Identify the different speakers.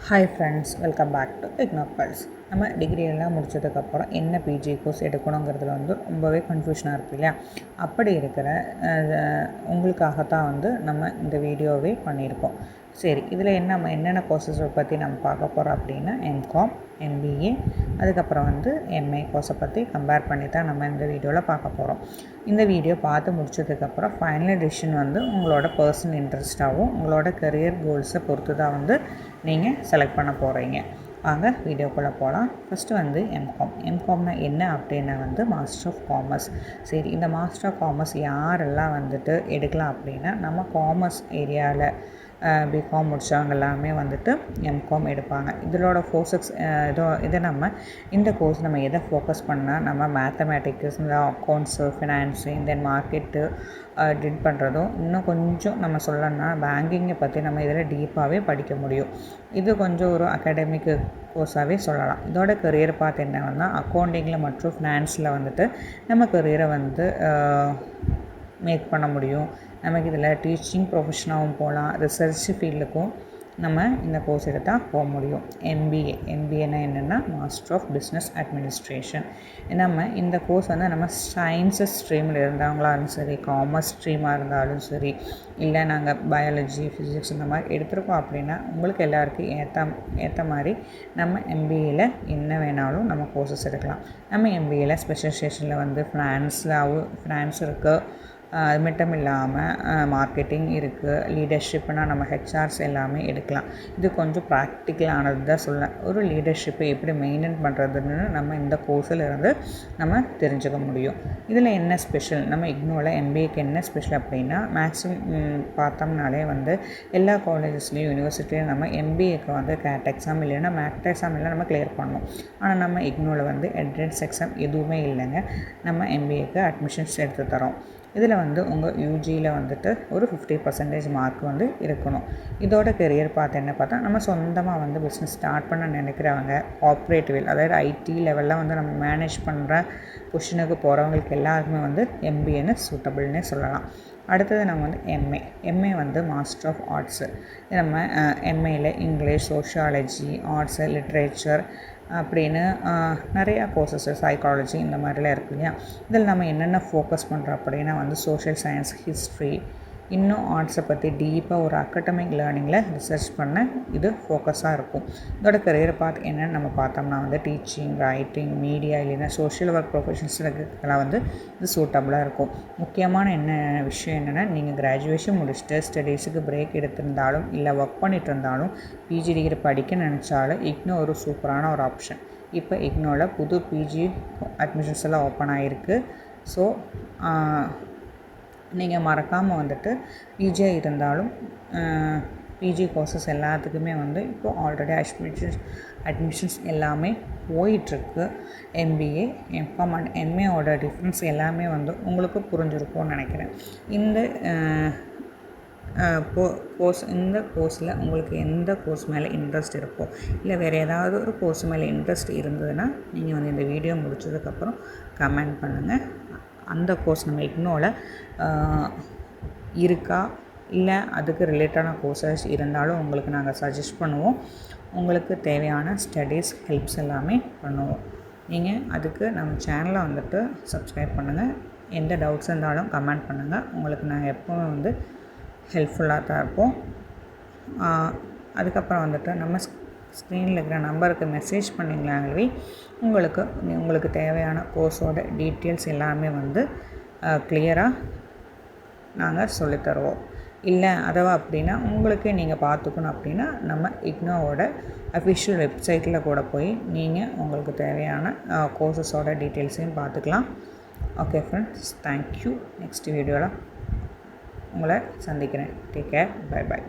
Speaker 1: Hi friends, welcome back to IGNOU pulse. நம்ம degree எல்லாம் முடித்ததுக்கப்புறம் என்ன பிஜி கோர்ஸ் எடுக்கணுங்கிறதுல ரொம்பவே கன்ஃபியூஷனாக இருக்குது இல்லையா? அப்படி இருக்கிற உங்களுக்காகத்தான் நம்ம இந்த வீடியோவே பண்ணியிருக்கோம். சரி, இதில் என்னென்ன கோர்ஸஸை பற்றி நம்ம பார்க்க போகிறோம் அப்படின்னா எம்காம், எம்பிஏ, அதுக்கப்புறம் எம்ஏ கோர்ஸை பற்றி கம்பேர் பண்ணி தான் நம்ம இந்த வீடியோவில் பார்க்க போகிறோம். இந்த வீடியோ பார்த்து முடிச்சதுக்கப்புறம் ஃபைனல் டிசிஷன் உங்களோட பர்சனல் இன்ட்ரெஸ்ட்டாகவும் உங்களோட கரியர் கோல்ஸை பொறுத்து தான் நீங்கள் செலக்ட் பண்ண போகிறீங்க. வாங்க வீடியோக்குள்ளே போகலாம். ஃபஸ்ட்டு எம்காம்னா என்ன அப்படின்னா மாஸ்டர் ஆஃப் காமர்ஸ். சரி, இந்த மாஸ்டர் ஆஃப் காமர்ஸ் யாரெல்லாம் எடுக்கலாம் அப்படின்னா நம்ம காமர்ஸ் ஏரியாவில் பிகாம் முடித்தவங்க எல்லாமே எம்காம் எடுப்பாங்க. இதோட ஃபோர்ஸஸ் இந்த கோர்ஸ் நம்ம எதை ஃபோக்கஸ் பண்ணால் நம்ம மேத்தமேட்டிக்ஸ், இந்த அக்கௌண்ட்ஸு, ஃபினான்ஸு, தென் மார்க்கெட்டு டீல் பண்ணுறதும் இன்னும் கொஞ்சம் நம்ம சொல்லணும்னா பேங்கிங்கை பற்றி நம்ம இதில் டீப்பாகவே படிக்க முடியும். இது கொஞ்சம் ஒரு அகாடமிக் கோர்ஸாகவே சொல்லலாம். இதோட கரியர் பார்த்து என்னன்னா அக்கௌண்டிங்கில் மற்றும் ஃபினான்ஸில் நம்ம கரியரை மேக் பண்ண முடியும். நமக்கு இதில் டீச்சிங் ப்ரொஃபஷனாகவும் போகலாம், ரிசர்ச் ஃபீல்டுக்கும் நம்ம இந்த கோர்ஸ் எடுத்தால் போக முடியும். எம்பிஏனா என்னென்னா மாஸ்டர் ஆஃப் பிஸ்னஸ் அட்மினிஸ்ட்ரேஷன். நம்ம இந்த கோர்ஸ் நம்ம சயின்ஸஸ் ஸ்ட்ரீமில் இருந்தவங்களாலும் சரி, காமர்ஸ் ஸ்ட்ரீமாக இருந்தாலும் சரி, இல்லை நாங்கள் பயாலஜி, ஃபிசிக்ஸ் இந்த மாதிரி எடுத்துருக்கோம் அப்படின்னா உங்களுக்கு எல்லாருக்கும் ஏற்ற மாதிரி நம்ம எம்பிஏயில் என்ன வேணாலும் நம்ம கோர்சஸ் எடுக்கலாம். நம்ம எம்பிஏயில் ஸ்பெஷலைசேஷனில் ஃபினான்ஸ் இருக்குது. அது மட்டும் இல்லாமல் மார்க்கெட்டிங் இருக்குது, லீடர்ஷிப்னால் நம்ம ஹெச்ஆர்ஸ் எல்லாமே எடுக்கலாம். இது கொஞ்சம் ப்ராக்டிக்கலானது தான் சொல்லலாம். ஒரு லீடர்ஷிப்பை எப்படி மெயின்டைன் பண்ணுறதுன்னு நம்ம இந்த கோர்ஸில் நம்ம தெரிஞ்சுக்க முடியும். இதில் என்ன ஸ்பெஷல், நம்ம இக்னோவில் எம்பிஏக்கு என்ன ஸ்பெஷல் அப்படின்னா மேக்ஸிமம் பார்த்தோம்னாலே எல்லா காலேஜஸ்லேயும் யூனிவர்சிட்டிலையும் நம்ம எம்பிஏக்கு கேட் எக்ஸாம் இல்லைன்னா மேக்ட் எக்ஸாம் இல்லை நம்ம கிளியர் பண்ணணும். ஆனால் நம்ம இக்னோவில் என்ட்ரன்ஸ் எக்ஸாம் எதுவுமே இல்லைங்க. நம்ம எம்பிஏக்கு அட்மிஷன்ஸ் எடுத்து தரோம். இதில் உங்கள் யூஜியில் ஒரு 50% மார்க் இருக்கணும். இதோட கெரியர் பார்த்தா நம்ம சொந்தமாக பிஸ்னஸ் ஸ்டார்ட் பண்ண நினைக்கிறவங்க, கார்ப்பரேட்டிவ் அதாவது ஐடி லெவலில் நம்ம மேனேஜ் பண்ணுற பொசிஷனுக்கு போகிறவங்களுக்கு எல்லாருக்குமே எம்பிஏன்னு சூட்டபிள்னே சொல்லலாம். அடுத்தது நம்ம எம்ஏ மாஸ்டர் ஆஃப் ஆர்ட்ஸு. நம்ம எம்ஏயில் இங்கிலீஷ், சோஷியாலஜி, ஆர்ட்ஸு, லிட்ரேச்சர் அப்படின்னு நிறையா கோர்சஸ், சைக்காலஜி இந்த மாதிரிலாம் இருக்கு இல்லையா? இதில் நம்ம என்னென்ன ஃபோக்கஸ் பண்ணுறோம் அப்படின்னா சோஷியல் சயின்ஸ், ஹிஸ்ட்ரி, இன்னும் ஆர்ட்ஸை பற்றி டீப்பாக ஒரு அகடமிக் லேர்னிங்கில் ரிசர்ச் பண்ண இது ஃபோக்கஸாக இருக்கும். இதோட கரியர் பார்த்து என்னென்னு நம்ம பார்த்தோம்னா டீச்சிங், ரைட்டிங், மீடியா இல்லைன்னா சோஷியல் ஒர்க் ப்ரொஃபஷன்ஸ்லாம் இது சூட்டபுளாக இருக்கும். முக்கியமான விஷயம் என்னென்னா நீங்கள் கிராஜுவேஷன் முடிச்சுட்டு ஸ்டடீஸுக்கு பிரேக் எடுத்திருந்தாலும் இல்லை ஒர்க் பண்ணிட்டு இருந்தாலும் பிஜி டிகிரி படிக்க நினச்சாலும் இக்னோ ஒரு சூப்பரான ஒரு ஆப்ஷன். இப்போ இக்னோவில் புது பிஜி அட்மிஷன்ஸ் எல்லாம் ஓப்பன் ஆகிருக்கு. ஸோ நீங்கள் மறக்காமல் பிஜியாக இருந்தாலும் பிஜி கோர்சஸ் எல்லாத்துக்குமே இப்போது ஆல்ரெடி அட்மிஷன்ஸ் எல்லாமே போயிட்டுருக்கு. எம்பிஏ, எம்காம் அண்ட் எம்ஏவோட டிஃப்ரென்ஸ் எல்லாமே உங்களுக்கு புரிஞ்சிருக்கும்னு நினைக்கிறேன். இந்த கோர்ஸில் உங்களுக்கு எந்த கோர்ஸ் மேலே இன்ட்ரெஸ்ட் இருக்கோ, இல்லை வேறு ஏதாவது ஒரு கோர்ஸ் மேலே இன்ட்ரெஸ்ட் இருந்ததுன்னா நீங்கள் இந்த வீடியோ முடிச்சதுக்கப்புறம் கமெண்ட் பண்ணுங்கள். அந்த கோர்ஸ் நம்ம இக்னோவில் இருக்கா, இல்லை அதுக்கு ரிலேட்டடான கோர்சஸ் இருந்தாலும் உங்களுக்கு நாங்கள் சஜஸ்ட் பண்ணுவோம். உங்களுக்கு தேவையான ஸ்டடீஸ் ஹெல்ப்ஸ் எல்லாமே பண்ணுவோம். நீங்கள் அதுக்கு நம்ம சேனலை சப்ஸ்கிரைப் பண்ணுங்கள். எந்த டவுட்ஸ் இருந்தாலும் கமெண்ட் பண்ணுங்கள். உங்களுக்கு நாங்கள் எப்போவுமே ஹெல்ப்ஃபுல்லாக தான் இருப்போம். அதுக்கப்புறம் நம்ம ஸ்க்ரீனில் இருக்கிற நம்பருக்கு மெசேஜ் பண்ணிங்களாங்களே உங்களுக்கு தேவையான கோர்ஸோட டீட்டெயில்ஸ் எல்லாமே கிளியராக நாங்கள் சொல்லித்தருவோம். இல்லை அப்படின்னா உங்களுக்கு நீங்கள் பார்த்துக்கணும் அப்படின்னா நம்ம இக்னோவோட அஃபிஷியல் வெப்சைட்டில் கூட போய் நீங்கள் உங்களுக்கு தேவையான கோர்ஸஸோட டீட்டெயில்ஸையும் பார்த்துக்கலாம். Okay friends, thank you. நெக்ஸ்ட் வீடியோவில் உங்களை சந்திக்கிறேன். Take care, by.